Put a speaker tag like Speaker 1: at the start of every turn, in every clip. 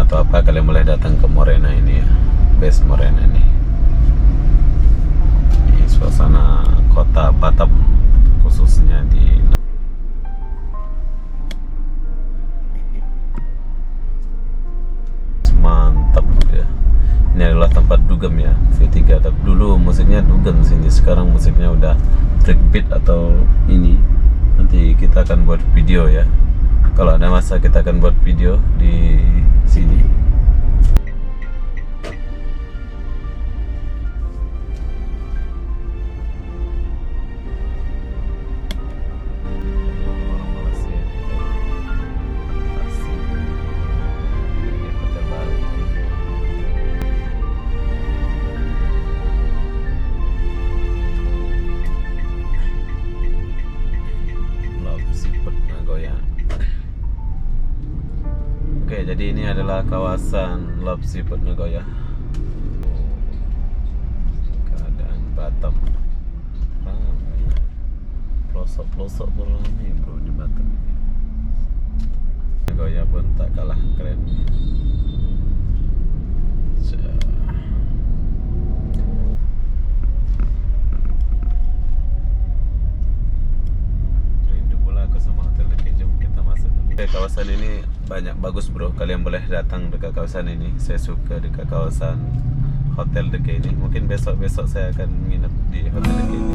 Speaker 1: atau apa, kalian boleh datang ke Morena ini ya, base Morena ini. Ini suasana kota Batam, khususnya di mantap ya. Ini adalah tempat dugem ya, V3. Tapi dulu musiknya dugem sini, sekarang musiknya udah breakbeat atau ini. Nanti kita akan buat video ya. Kalau ada masa kita akan buat video di sini. Orang Malaysia asik. Ini Kota Bali. Love Seafood Nagoya. Oke, jadi ini adalah kawasan Love Seafood Nagoya. Keadaan Batam ramai, pelosok-pelosok ramai bro di Batam ini. Nagoya pun tak kalah keren. Rindu pula aku sama hotel dekat. Jom kita masuk dulu. Oke, kawasan ini banyak bagus bro, kalian boleh datang dekat kawasan ini. Saya suka dekat kawasan hotel dekat ini. Mungkin besok-besok saya akan menginap di hotel dekat ini.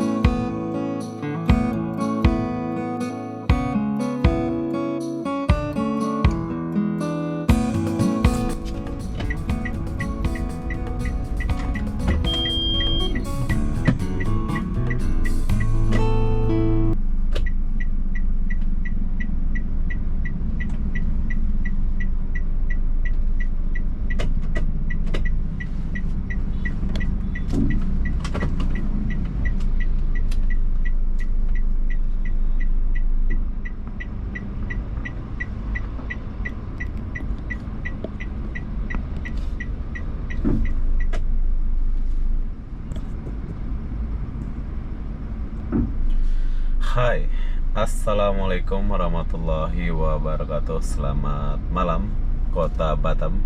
Speaker 1: Hai, assalamualaikum warahmatullahi wabarakatuh. Selamat malam Kota Batam,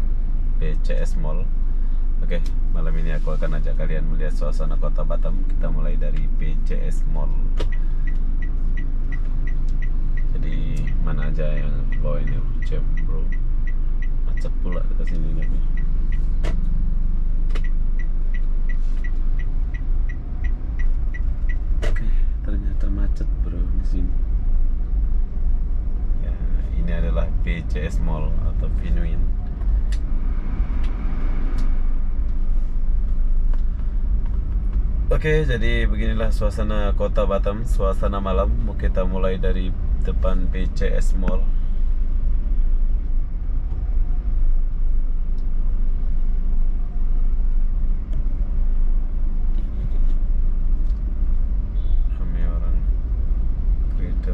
Speaker 1: BCS Mall. Oke, malam ini aku akan ajak kalian melihat suasana Kota Batam. Kita mulai dari BCS Mall. Jadi mana aja yang bawa ini, cep bro. Macet pula dekat sini tapi. Ternyata macet bro di sini. Ya, ini adalah BCS Mall atau Pinuin. Oke, jadi beginilah suasana Kota Batam, suasana malam. Kita mulai dari depan BCS Mall.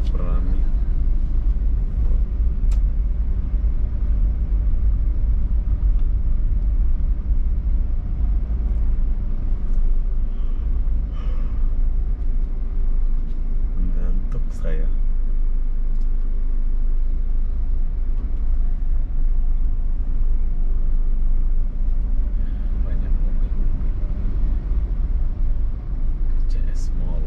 Speaker 1: Ramai. Ngantuk saya. Banyak mobil. BCS Mall.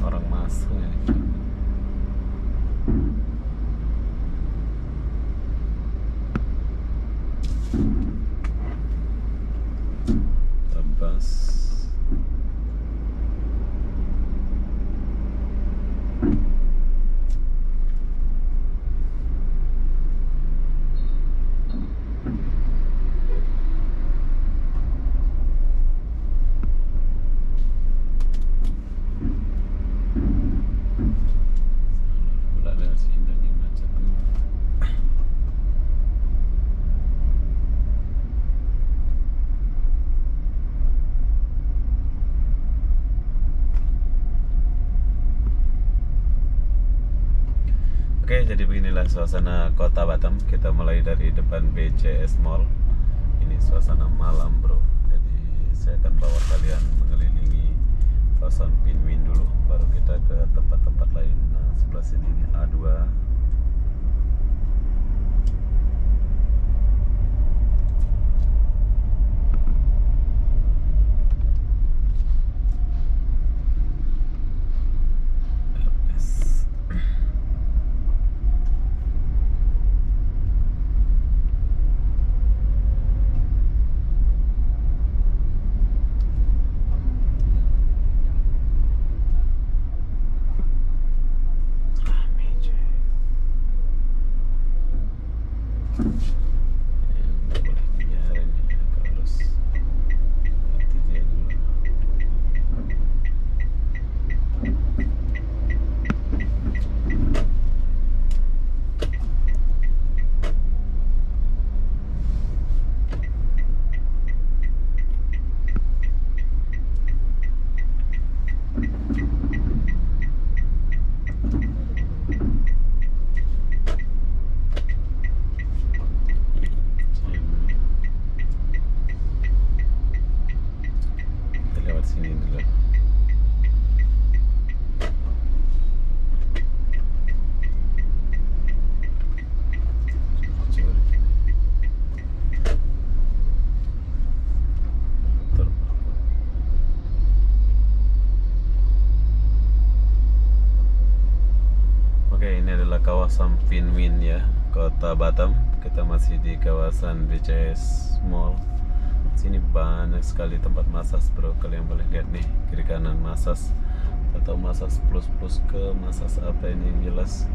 Speaker 1: Orang masuk ya. Tebas. Oke, jadi beginilah suasana Kota Batam. Kita mulai dari depan BCS Mall. Ini suasana malam bro. Jadi saya akan bawa kalian mengelilingi kawasan Pinwin dulu, baru kita ke tempat-tempat lain. Nah, sebelah sini ini A2. Kawasan Pinwin ya, Kota Batam. Kita masih di kawasan BCS Mall. Sini banyak sekali tempat massage bro. Kalian boleh lihat nih, kiri kanan massage, atau massage plus ke massage apa ini, yang jelas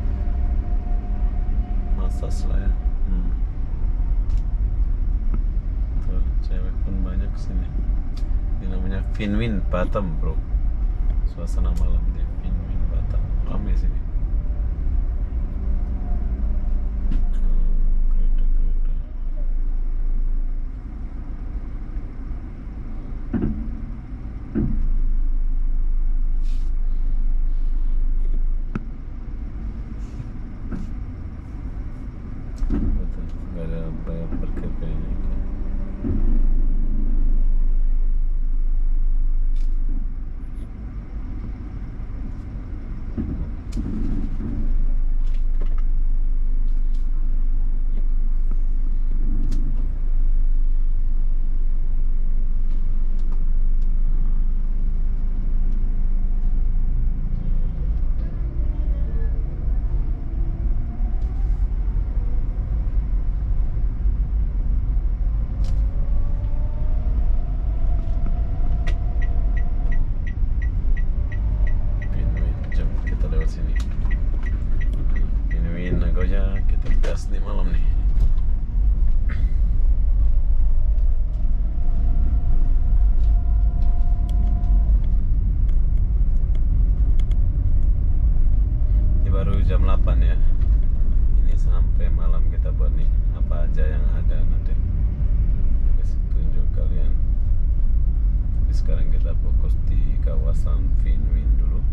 Speaker 1: massage lah ya. Tuh, cewek pun banyak sini. Ini namanya Pinwin Batam bro. Suasana malam di Pinwin Batam, ramai sini. Nggak ada bayar parkir kayaknya. Kita gas nih malam nih. Ini baru jam 8 ya. Ini sampai malam kita buat nih apa aja yang ada nanti. Kasih tunjuk kalian. Tapi sekarang kita fokus di kawasan Pinwin dulu.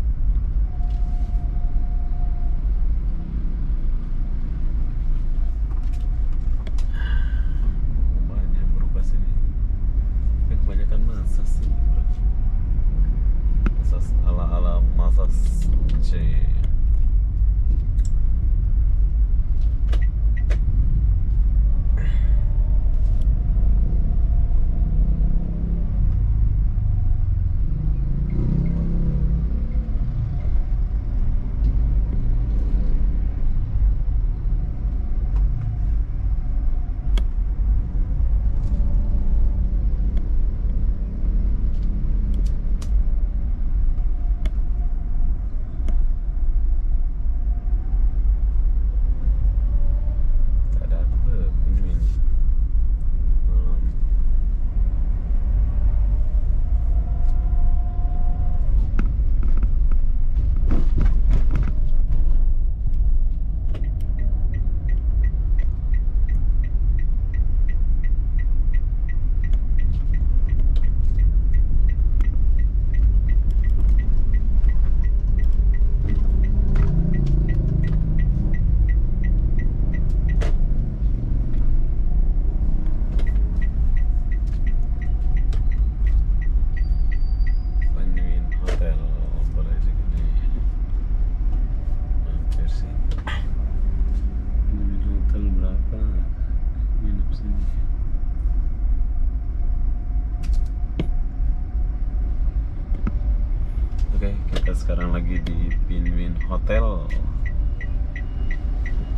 Speaker 1: sekarang lagi di Pinwin Hotel.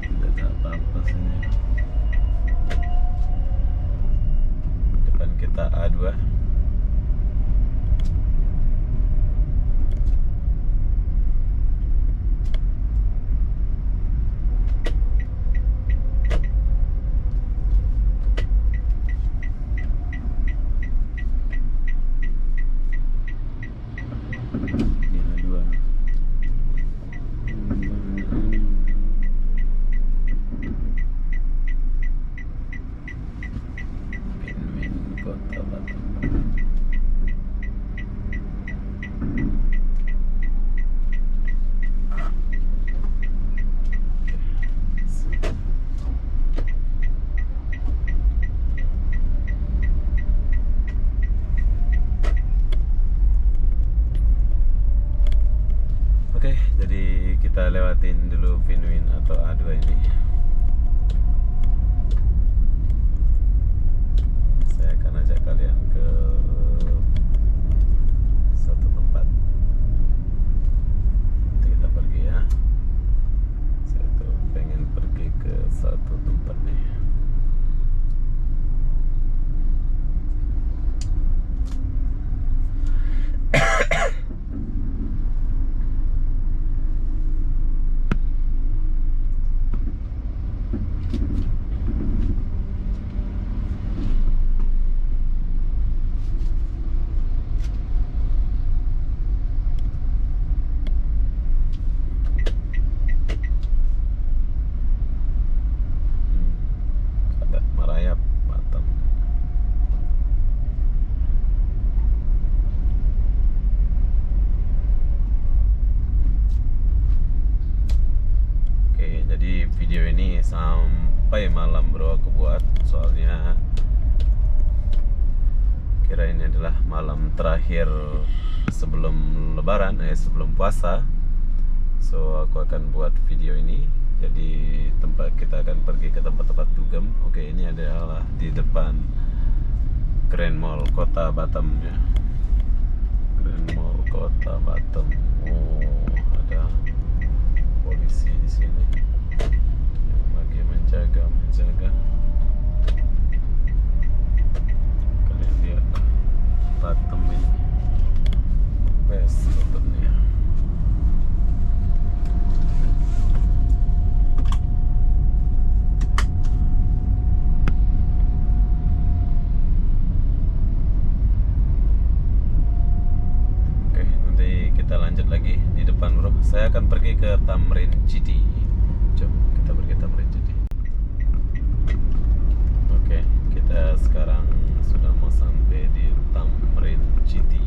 Speaker 1: Tidak ada apa-apa sini. Depan kita A2. Oke, jadi kita lewatin dulu Pinwin atau A2 ini. Saya akan ajak kalian ke satu tempat. Nanti kita pergi ya. Saya tuh pengen pergi ke satu tempat nih. Adat Merayap, Batam. Oke, jadi video ini sampai malam bro aku buat, soalnya kira ini adalah malam terakhir sebelum lebaran, sebelum puasa. So aku akan buat video ini. Jadi kita akan pergi ke tempat-tempat dugem. Oke, ini adalah di depan Grand Mall Kota Batam ya. Grand Mall Kota Batam. Oh, ada polisi di sini yang lagi menjaga. Kalian lihat Batam ini best Batamnya. Kita lanjut lagi di depan bro. Saya akan pergi ke Tamrin City. Coba kita pergi Tamrin City. Oke, kita sekarang sudah mau sampai di Tamrin City.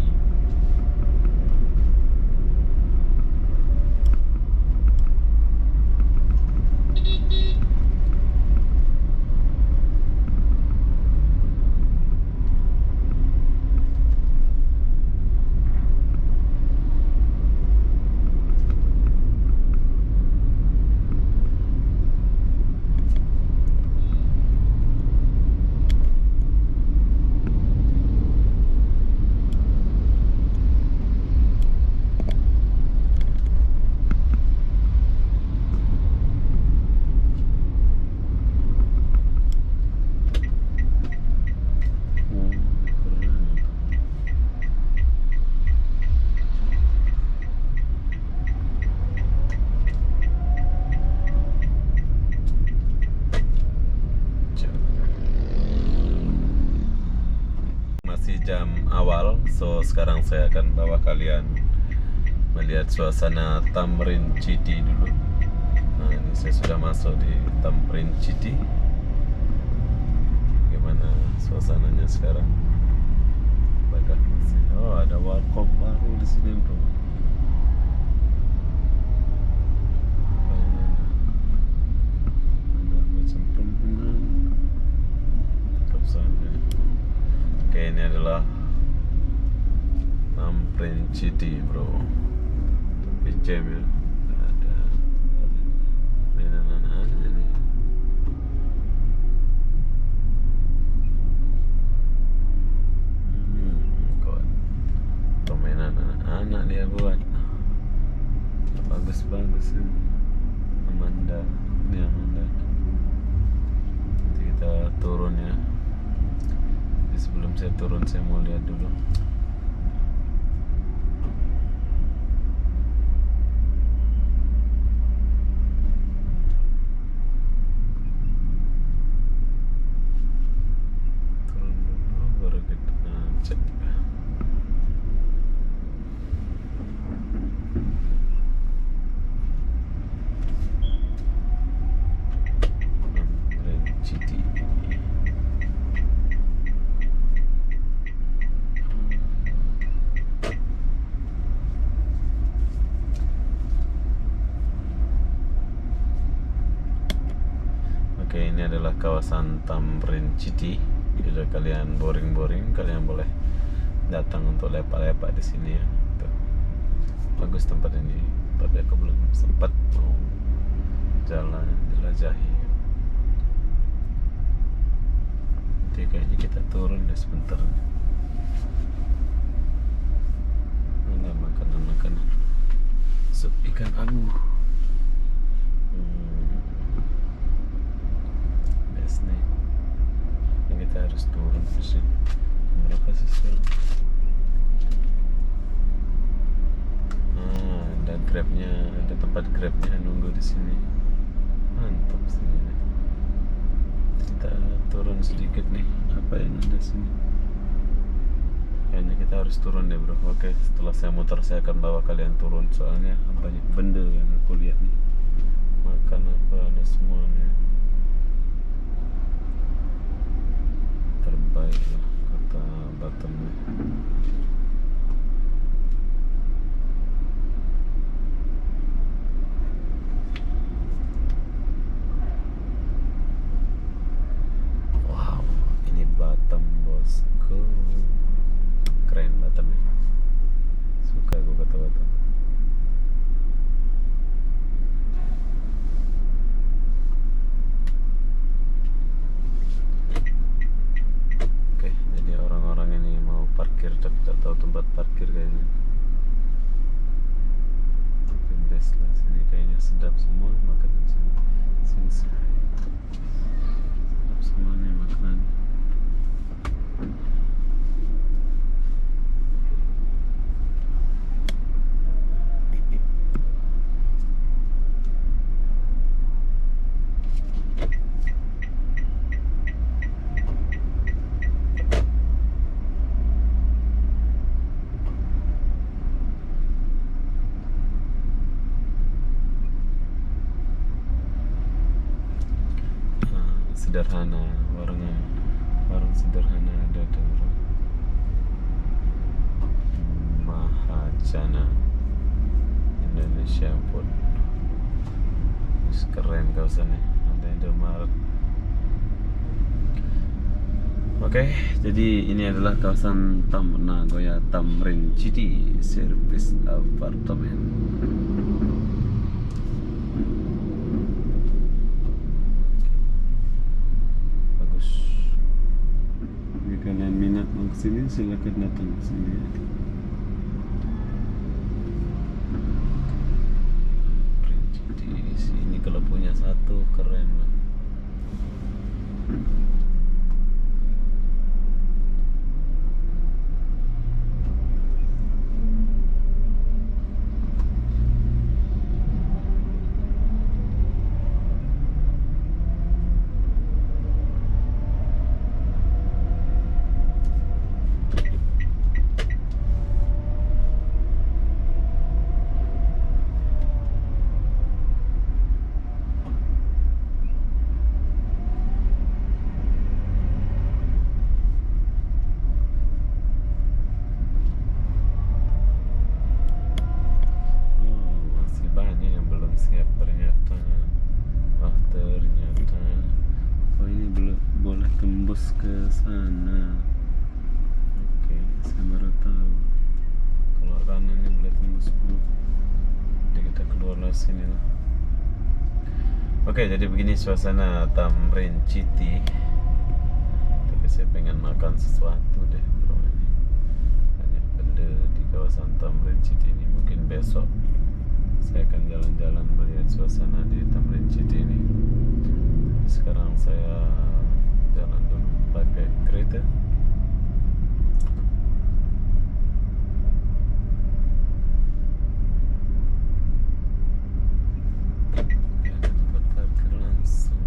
Speaker 1: Jam awal, so sekarang saya akan bawa kalian melihat suasana Tamrin City dulu. Nah, ini saya sudah masuk di Tamrin City. Gimana suasananya sekarang? Apakah masih? Oh, ada warkop baru di sini bro. Ada macam perempuan. Oke, ini adalah Tamrin City bro. Tapi jam ya. Ada mainan anak-anak nih. Kok permainan anak-anak dia buat. saya turun, saya mau lihat dulu. Turun dulu baru kita cek. City. Oke, ini adalah kawasan Tamrin City. Bila kalian boring-boring, kalian boleh datang untuk lepak-lepak di sini ya. Tuh. Bagus tempat ini, tapi aku belum sempat mau jalan jelajahi. Nanti kayaknya kita turun deh sebentar. Ada makanan-makanan, sup ikan agu. Best nih. Yang kita harus turun sih. Berapa sih sekarang? Ada grabnya, ada tempat grabnya nunggu di sini. Mantap sini nih. Kita turun sedikit nih. Apa yang ada sini? Kayaknya kita harus turun deh bro. Oke, setelah saya muter saya akan bawa kalian turun. Soalnya banyak benda yang aku lihat nih. Makan apa ada semuanya. Terbaik lah kata Batam nih. Wow, ini Batam bosku. Keren Batam ya. Suka gue kata Batam. Oke, jadi orang-orang ini mau parkir tapi tak tahu tempat parkir kayaknya. Best lah sini, kayaknya sedap semua makanan sini. Sedap semua nih makanan. Sederhana, warung sederhana ada tuh. Mahajana Indonesia Food. Keren kawasannya, ada Indomaret. Oke, jadi ini adalah kawasan Nagoya Tamrin City Service Apartemen. Kalian minat mau kesini silakan datang ke sini. Di sini kalau punya satu keren lah. Ke sana. Oke, saya baru tahu kalau rananya boleh tembus dulu. Jadi kita keluar dari sini lah. Oke, jadi begini suasana Tamrin City. Tapi saya pengen makan sesuatu deh bro. Banyak benda di kawasan Tamrin City ini. Mungkin besok saya akan jalan-jalan melihat suasana di Tamrin City ini. Sekarang saya jalan dulu pakai kereta Ada tempat parkir langsung.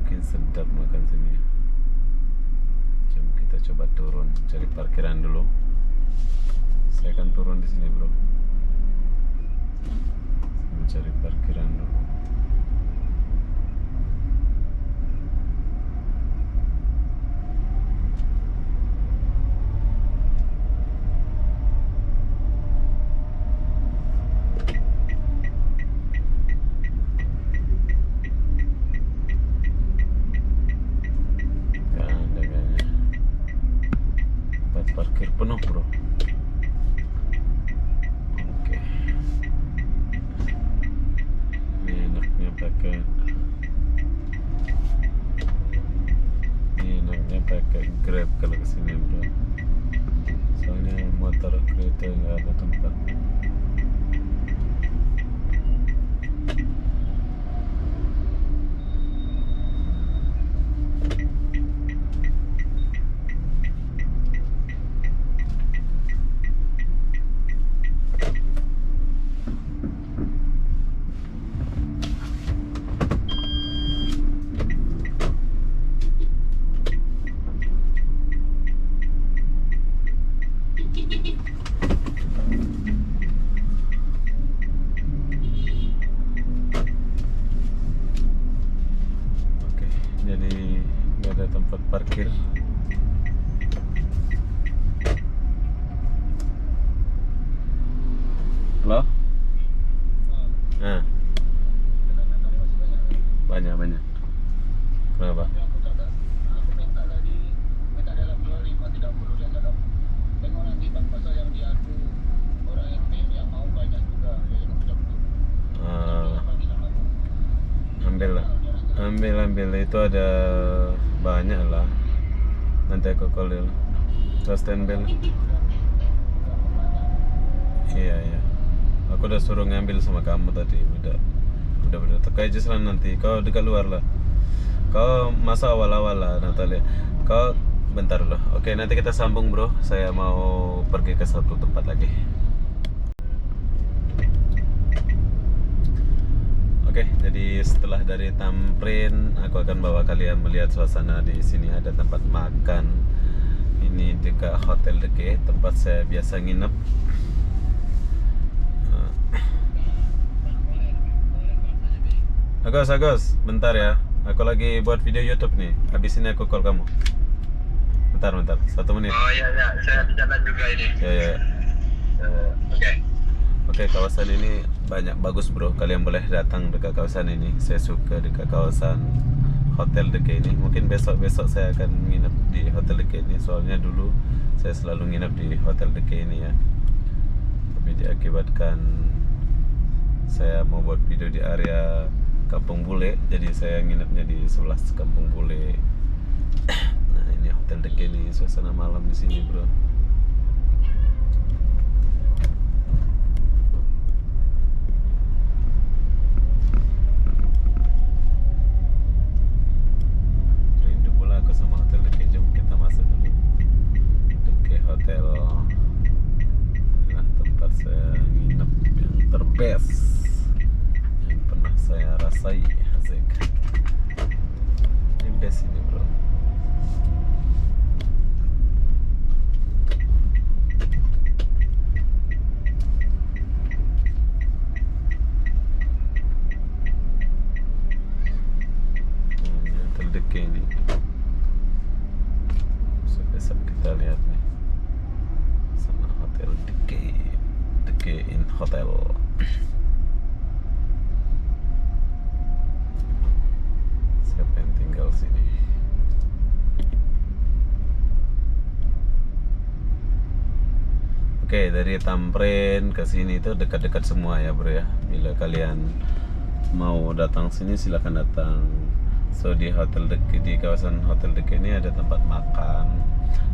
Speaker 1: Mungkin sedap makan sini. Jom kita coba turun, cari parkiran dulu. Saya akan turun di sini, bro. Mencari parkiran dulu. Gak ada kayaknya. Tempat parkir penuh, bro. Oke. Ini enaknya pakai Grab kalau kesini, bro. Soalnya motor kereta nggak ada tempat. Oke, jadi nggak ada tempat parkir. Halo? Nah, banyak. Kenapa?
Speaker 2: Aku minta dalam 25-30 dia cakap tengok nanti bang pasal yang diadu orang yang mau banyak juga dia cakap bagi sama aku.
Speaker 1: Ambil lah. Ambil itu ada banyak lah. Nanti aku call dulu. Kau standby lah. Iya. Aku udah suruh ngambil sama kamu tadi. Udah tekai aja selan nanti. Kau dekat luar lah. Kau masa awal-awal lah, Natalia. Kau bentar loh. Oke, nanti kita sambung, bro. Saya mau pergi ke satu tempat lagi. Oke, jadi setelah dari Tamrin, aku akan bawa kalian melihat suasana di sini. Ada tempat makan. Ini dekat Hotel Deke, tempat saya biasa nginep. Agus, bentar ya. Aku lagi buat video YouTube nih. Habis ini aku call kamu. Bentar, 1 menit.
Speaker 2: Oh iya, saya di jalan juga ini.
Speaker 1: Ya.
Speaker 2: Oke.
Speaker 1: Oke, kawasan ini banyak bagus, bro. Kalian boleh datang dekat kawasan ini. Saya suka dekat kawasan Hotel Deke ini. Mungkin besok saya akan nginep di Hotel Deke ini. Soalnya dulu saya selalu nginep di Hotel Deke ini ya. Tapi diakibatkan saya mau buat video di area Kampung Bule, jadi saya nginepnya di sebelah Kampung Bule. Nah, ini Hotel Deke ini, suasana malam di sini, bro. Rindu pula aku sama Hotel Deke. Jom kita masuk dulu. Deke Hotel. Nah, tempat saya nginep yang terbest yang pernah saya rasai. Asik. Ini best ini, bro. Ini terdeke ini. Besok kita lihat nih. Sana Hotel Deke. Deke in Hotel. Siapa yang tinggal sini? Oke, dari Tamrin ke sini itu dekat-dekat semua ya, bro ya. Bila kalian mau datang sini silakan datang. So di Hotel Deke, di kawasan Hotel Deke ini ada tempat makan.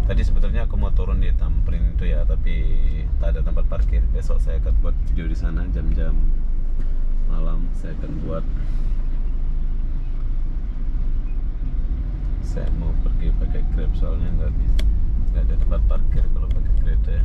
Speaker 1: Tadi sebetulnya aku mau turun di Tamrin itu ya, tapi tak ada tempat parkir. Besok saya akan buat video di sana jam-jam malam. Saya akan buat saya mau pergi pakai Grab soalnya nggak ada tempat parkir kalau pakai kereta ya.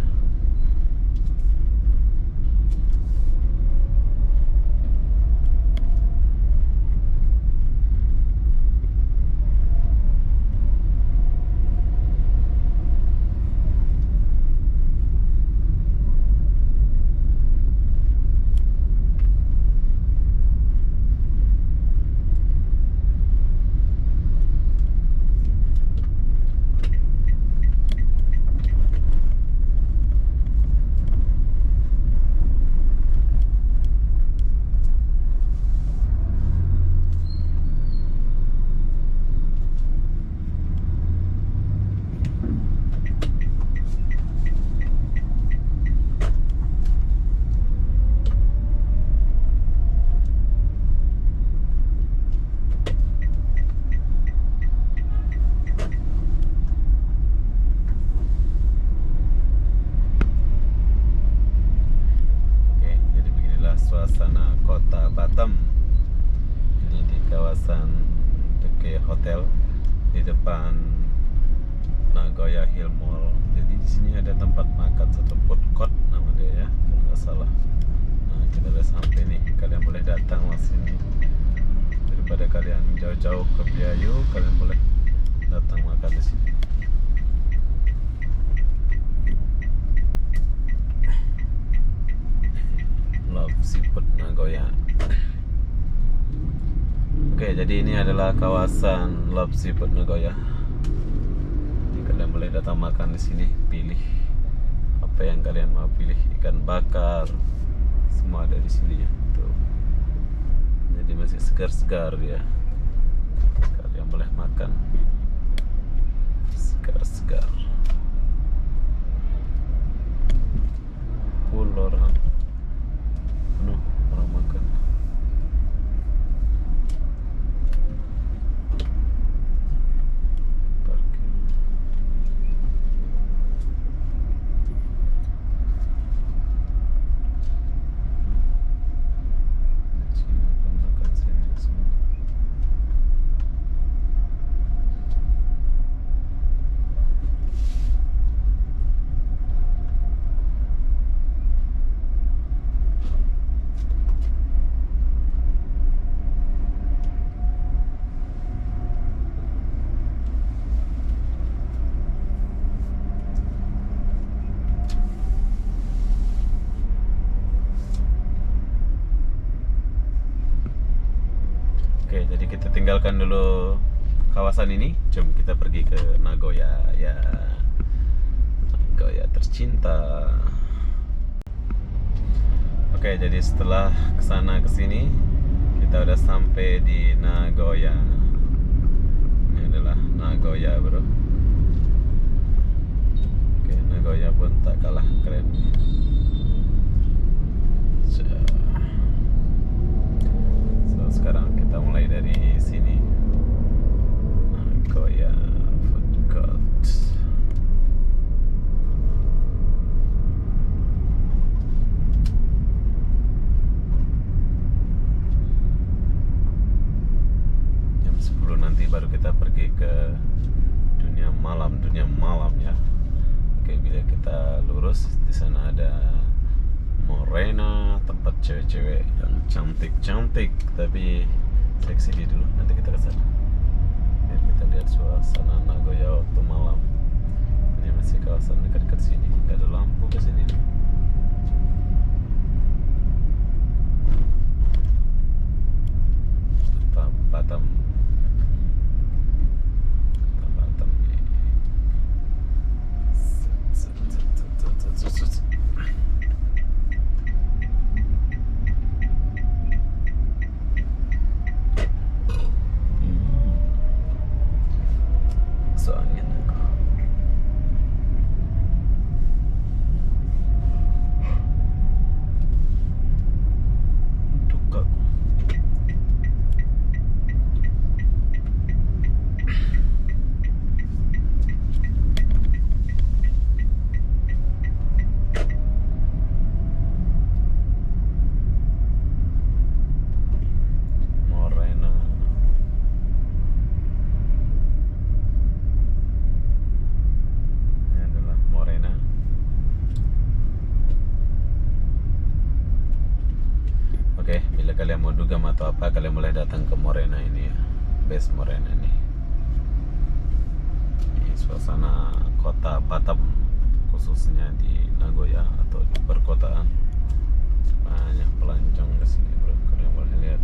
Speaker 1: Suasana kota Batam ini di kawasan dekat hotel di depan Nagoya Hill Mall. Jadi di sini ada tempat makan satu food court nama dia ya kalau nggak salah. Nah kita udah sampai nih, kalian boleh datang ke sini daripada kalian jauh-jauh ke Biayu, kalian boleh datang makan di sini. Love Seafood Nagoya. Oke, jadi ini adalah kawasan Love Seafood Nagoya. Jadi kalian boleh datang makan di sini, pilih apa yang kalian mau pilih, ikan bakar, semua ada di sini ya. Tuh. Jadi masih segar-segar ya. Kalian boleh makan segar-segar. Full orang. Penuh orang makan. Parkir. Cina pun makan sini semua. Oke, jadi kita tinggalkan dulu kawasan ini. Jom kita pergi ke Nagoya ya. Nagoya tercinta. Oke, jadi setelah kesana kesini kita udah sampai di Nagoya. Ini adalah Nagoya, bro. Oke, Nagoya pun tak kalah keren. Sekarang kita mulai dari sini. Nagoya Food Court. Jam 10 nanti baru kita pergi ke dunia malam ya. Oke, bila kita lurus di sana ada Morena, tempat cewek-cewek yang cantik-cantik tapi seksi dulu. Nanti kita ke sana. Biar kita lihat suasana Nagoya waktu malam. Ini masih kawasan dekat-dekat sini. Gak ada lampu ke sini. Batam. Batam nih. atau apa, kalian boleh datang ke Morena ini ya, base Morena nih. Ini suasana kota Batam, khususnya di Nagoya atau di perkotaan. Banyak pelancong ke sini bro, kalian boleh lihat.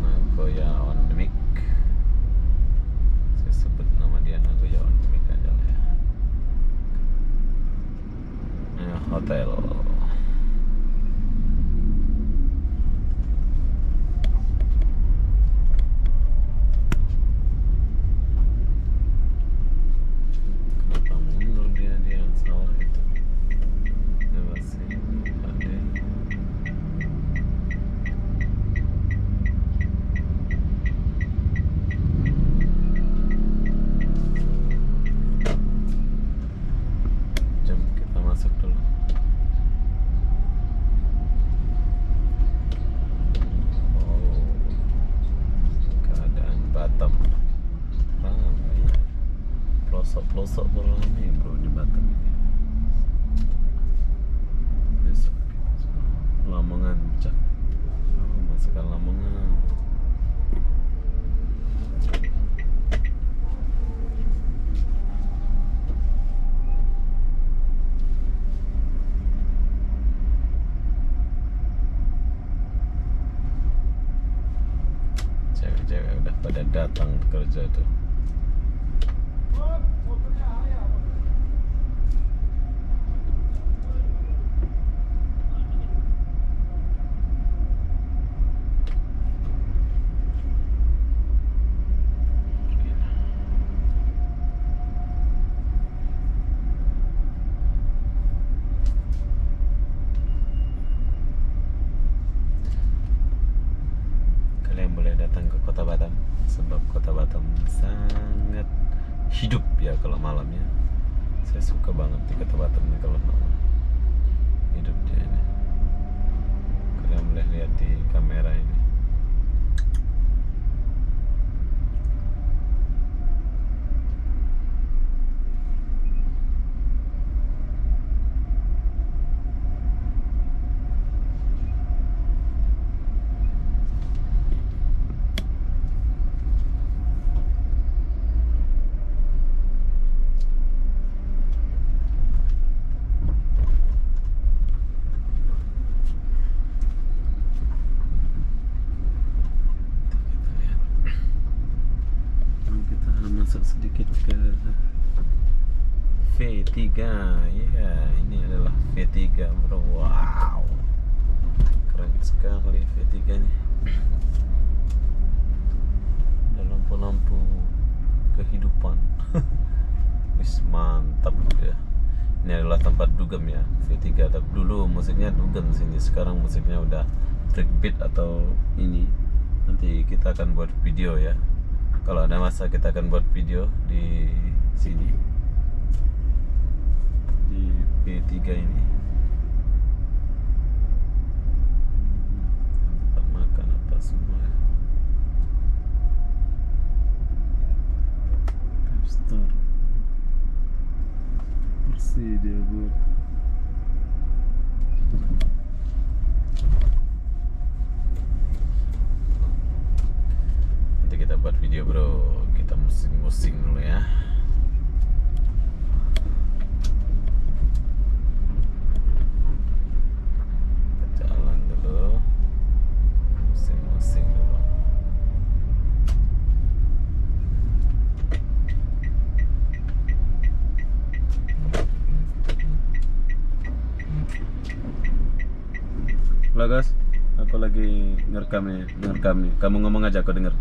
Speaker 1: Nagoya on the Mic. Saya sebut nama dia Nagoya on the Mic aja lah ya. Nah, hotel. Kenapa mundur dia yang salah itu? Lewat sini ada. Jom kita masuk dulu. Oh, keadaan Batam ramai. Pelosok-pelosok tuh ramai bro di Batam ini. Besok Lamongan Cak. Oh, masukkan Lamongan. Cewek-cewek udah pada datang kerja tuh. Kalian boleh datang ke kota Batam, sebab kota Batam sangat hidup ya kalau malamnya. Saya suka banget di kota Batam nih kalau malam. Hidup dia ini. Kalian boleh lihat di kamera ini. Kita masuk sedikit ke V3 ya, ini adalah V3 bro. Wow, keren sekali V3 nya. Ada lampu-lampu kehidupan. Wis mantap ya. Ini adalah tempat dugem ya, V3. Tapi dulu musiknya dugem sini, sekarang musiknya udah breakbeat atau ini. Nanti kita akan buat video ya. Kalau ada masa kita akan buat video di sini, di P3 ini. Tempat makan apa semua ya. App Store bersih dia buat. Nanti kita buat video bro, kita musing-musing dulu ya. Kita jalan dulu, musing-musing dulu. Halo guys, aku lagi ngerekam nih. Kamu ngomong aja, aku denger.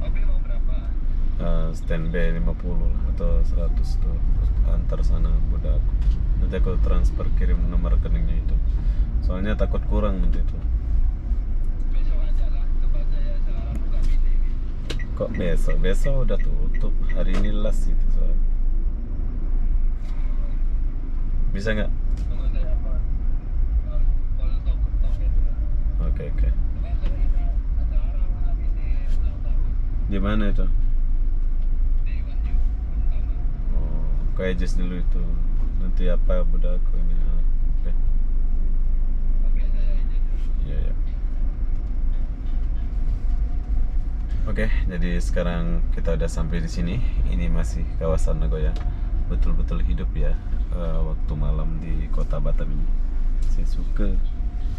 Speaker 2: Mobil mau berapa?
Speaker 1: Standby 50 lah atau 100 tuh antar sana budak. Nanti aku transfer, kirim nomor rekeningnya itu. Soalnya takut kurang nanti itu.
Speaker 2: Besok aja lah, tempat saya sekarang buka ini.
Speaker 1: Kok besok? Besok udah tutup. Hari ini last itu soalnya. Bisa nggak?
Speaker 2: Tunggu saya apa? Call top itu.
Speaker 1: Oke.
Speaker 2: Besok ini acara malam ini ulang tahun
Speaker 1: Di mana itu?
Speaker 2: di Wanju.
Speaker 1: Oh, kayak just dulu itu. Nanti apa budak aku ini. Oke.
Speaker 2: Oke, saya izin dulu.
Speaker 1: Iya, iya. Oke, jadi sekarang kita udah sampai di sini. Ini masih kawasan Nagoya. Betul-betul hidup ya waktu malam di kota Batam ini. Saya suka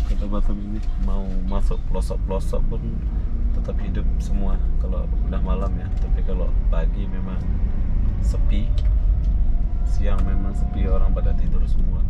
Speaker 1: kota Batam ini. Mau masuk pelosok-pelosok pun tetap hidup semua kalau udah malam ya. Tapi kalau pagi memang sepi. Siang memang sepi, orang pada tidur semua.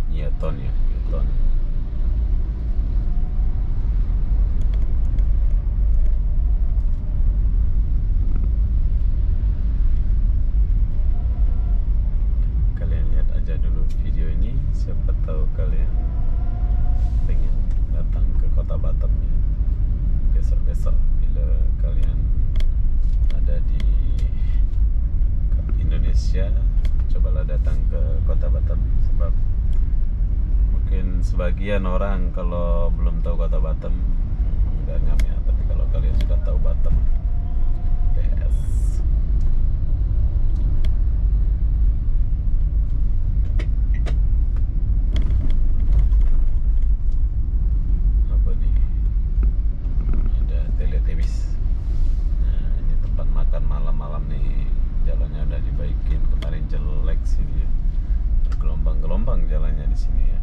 Speaker 1: Newton ya, Newton. Kalian lihat aja dulu video ini, siapa tahu kalian pengen datang ke kota Batam ya. Besok-besok bila kalian ada di Indonesia, cobalah datang ke kota Batam. Sebab mungkin sebagian orang kalau belum tahu kota Batam nggak ngam ya, tapi kalau kalian sudah tahu Batam, yes. Apa nih? Ada Teletubbies. Nah, ini tempat makan malam-malam nih. Jalannya udah dibaikin, kemarin jelek sih dia. Bergelombang-gelombang jalannya di sini ya.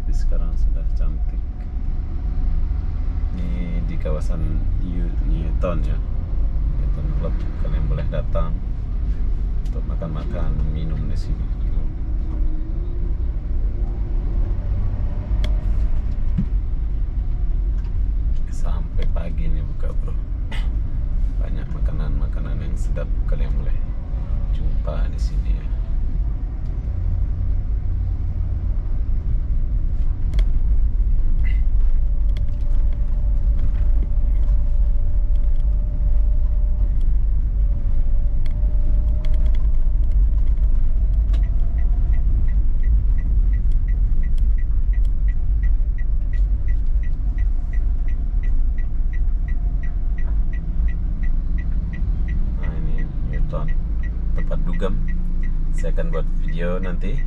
Speaker 1: Tapi sekarang sudah cantik. Ini di kawasan Newton ya, Newton Club. Kalian boleh datang untuk makan-makan, minum di sini. Sampai pagi nih buka bro. Banyak makanan-makanan yang sedap kalian boleh jumpa di sini ya. Tempat dugem. Saya akan buat video nanti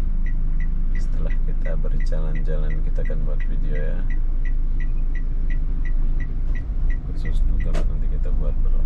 Speaker 1: setelah kita berjalan-jalan, kita akan buat video ya khusus dugem, nanti kita buat bro.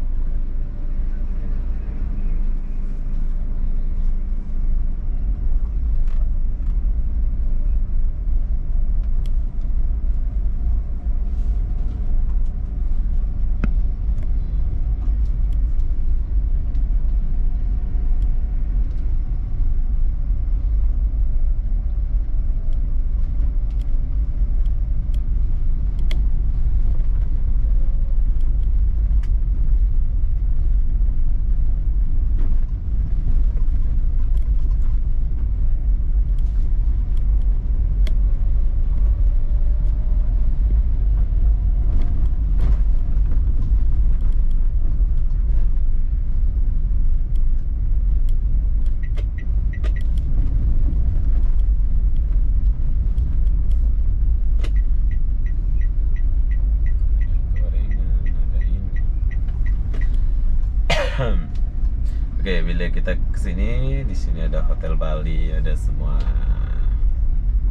Speaker 1: Oke, bila kita kesini, di sini ada Hotel Bali, ada semua.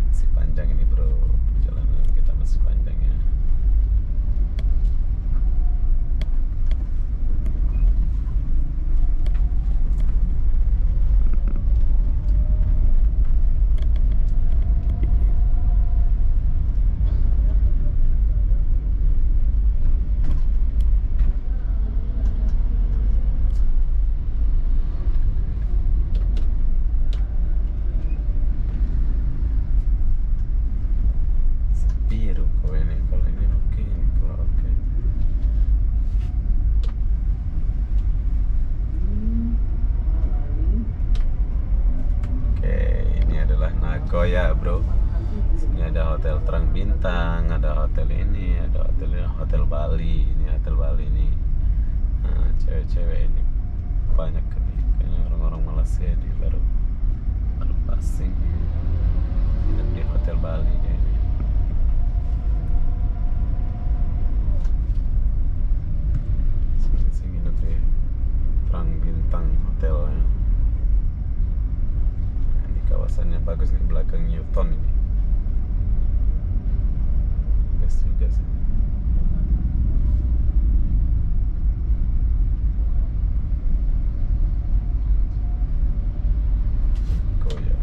Speaker 1: Masih panjang ini bro, perjalanan kita masih panjang ya. ini kalau ini oke, ini kalau oke. Oke, ini adalah Nagoya, bro. Sini ada hotel Terang Bintang, ada hotel ini, ada hotel Bali. Ini hotel Bali nih. Nah, cewek-cewek ini banyak nih, kayaknya orang-orang Malaysia ini baru passing nginep di hotel Bali dia ini. Sini nginep di Terang Bintang hotelnya. Nah, ini kawasannya bagus nih, belakang Newton ini. Bagus juga sih. Nagoya.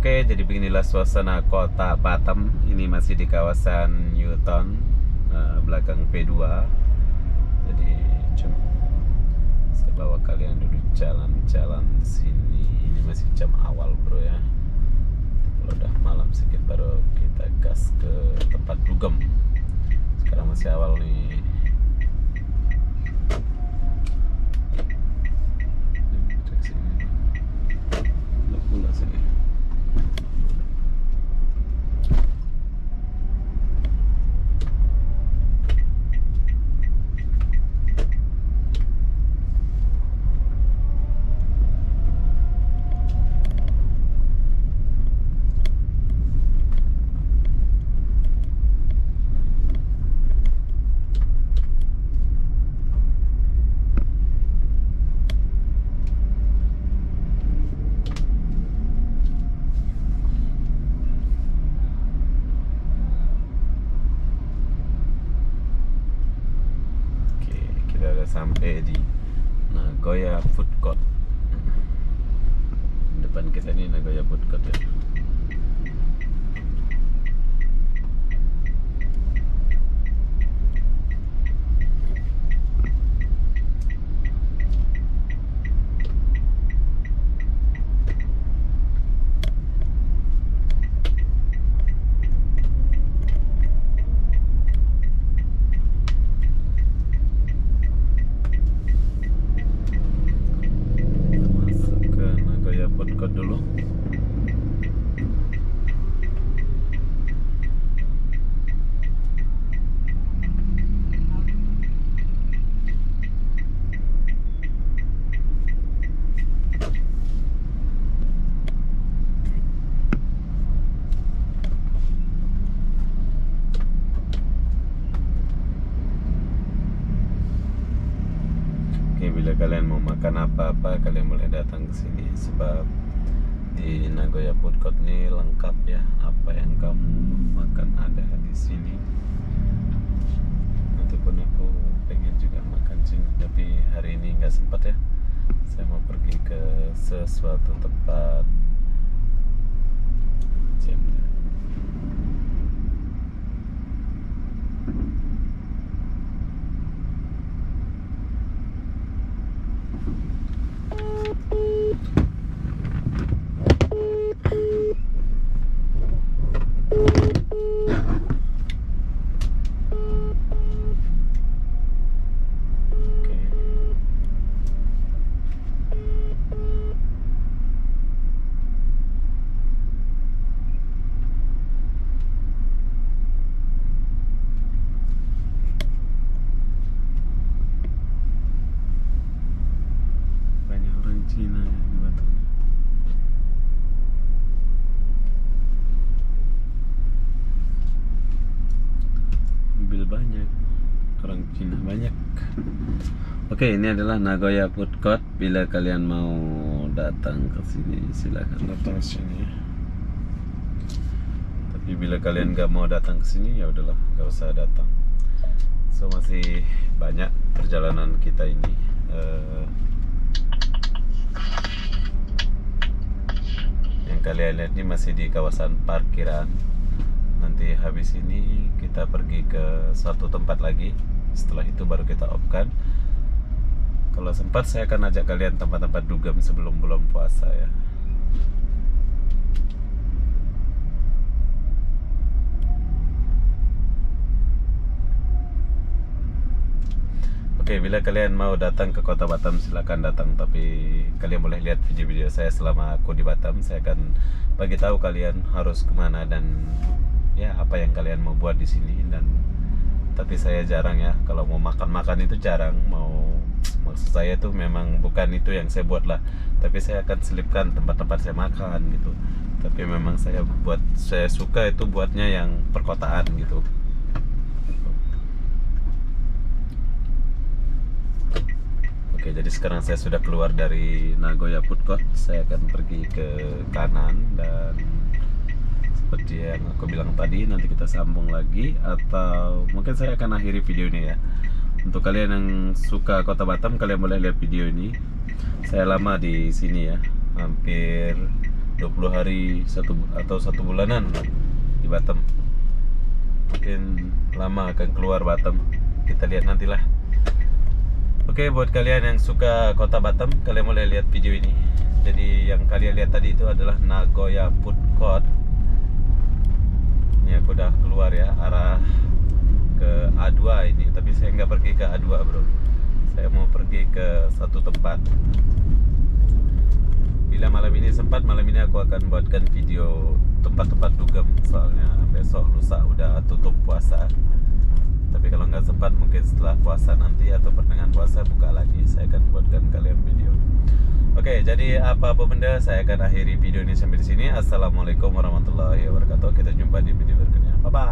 Speaker 1: Oke, jadi beginilah suasana kota Batam. Ini masih di kawasan Newton, belakang P2. Jadi saya bawa kalian dulu jalan-jalan sini. Ini masih jam awal, bro ya. Kalau udah malam sedikit baru kita gas ke tempat dugem. Sekarang masih awal nih. Ini pula sini. Sampai di Nagoya Food Court. Depan kita ini Nagoya Food Court ya. Dulu oke, bila kalian mau makan apa-apa kalian boleh datang ke sini sebab di Nagoya Food Court ini lengkap ya, apa yang kamu makan ada di sini. Nanti pun aku pengen juga makan sini, tapi hari ini nggak sempat ya. Saya mau pergi ke sesuatu tempat jamnya. Oke, ini adalah Nagoya Food Court. Bila kalian mau datang ke sini, silakan datang ke sini. Tapi bila kalian nggak mau datang ke sini, ya udahlah, nggak usah datang. So masih banyak perjalanan kita ini. Yang kalian lihat ini masih di kawasan parkiran. Nanti habis ini kita pergi ke suatu tempat lagi. Setelah itu baru kita off-kan. Kalau sempat saya akan ajak kalian tempat-tempat dugem sebelum bulan puasa ya. Oke, bila kalian mau datang ke kota Batam silakan datang, tapi kalian boleh lihat video-video saya selama aku di Batam. Saya akan bagi tahu kalian harus kemana dan ya apa yang kalian mau buat di sini. Dan tapi saya jarang ya, kalau mau makan-makan itu jarang. Maksud saya itu memang bukan itu yang saya buat lah, tapi saya akan selipkan tempat-tempat saya makan gitu. Tapi memang saya suka itu buatnya yang perkotaan gitu. Oke, jadi sekarang saya sudah keluar dari Nagoya Food Court. Saya akan pergi ke kanan dan seperti yang aku bilang tadi, nanti kita sambung lagi atau mungkin saya akan akhiri video ini ya. Untuk kalian yang suka kota Batam, kalian boleh lihat video ini. Saya lama di sini ya, hampir 20 hari atau 1 bulanan di Batam. Mungkin lama akan keluar Batam. Kita lihat nantilah. Oke, buat kalian yang suka kota Batam, kalian boleh lihat video ini. Jadi yang kalian lihat tadi itu adalah Nagoya Food Court. Ini aku udah keluar ya, arah ke A2 ini. Tapi saya nggak pergi ke A2 bro. Saya mau pergi ke satu tempat. Bila malam ini sempat, malam ini aku akan buatkan video tempat-tempat dugem. Soalnya besok lusa udah tutup puasa. Tapi kalau nggak sempat, mungkin setelah puasa nanti atau pertengahan puasa buka lagi, saya akan buatkan kalian video. Oke, jadi apa benda, saya akan akhiri video ini sampai di sini. Assalamualaikum warahmatullahi wabarakatuh. Kita jumpa di video berikutnya. Bye bye.